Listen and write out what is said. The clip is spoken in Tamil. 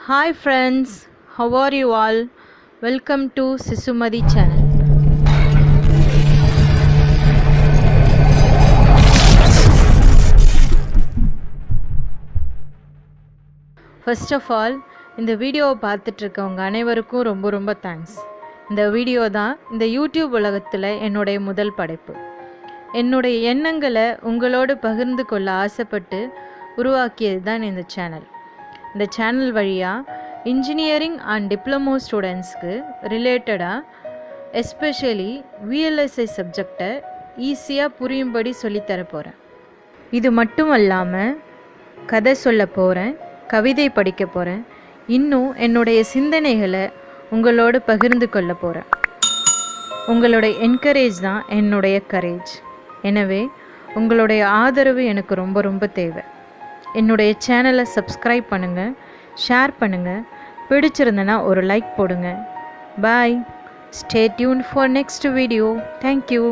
Hi friends, how are you all? Welcome to SiSu Mathi channel. First of all, இந்த வீடியோவை பார்த்துட்டு இருக்கவங்க அனைவருக்கும் ரொம்ப தேங்க்ஸ். இந்த வீடியோ தான் இந்த யூடியூப் உலகத்தில் என்னுடைய முதல் படைப்பு. என்னுடைய எண்ணங்களை உங்களோடு பகிர்ந்து கொள்ள ஆசைப்பட்டு உருவாக்கியது தான் இந்த சேனல். இந்த சேனல் வழியாக இன்ஜினியரிங் அண்ட் டிப்ளமோ ஸ்டூடெண்ட்ஸ்க்கு ரிலேட்டடாக எஸ்பெஷலி VLSI சப்ஜெக்டை ஈஸியாக புரியும்படி சொல்லித்தர போகிறேன். இது மட்டும் இல்லாமல் கதை சொல்ல போகிறேன், கவிதை படிக்க போகிறேன், இன்னும் என்னுடைய சிந்தனைகளை உங்களோடு பகிர்ந்து கொள்ள போகிறேன். உங்களுடைய என்கரேஜ் தான் என்னுடைய கரேஜ். எனவே உங்களுடைய ஆதரவு எனக்கு ரொம்ப தேவை. என்னுடைய சேனலை சப்ஸ்கிரைப் பண்ணுங்கள், ஷேர் பண்ணுங்கள், பிடிச்சிருந்தனா ஒரு லைக் போடுங்க. Bye. Stay tune for next video. Thank you.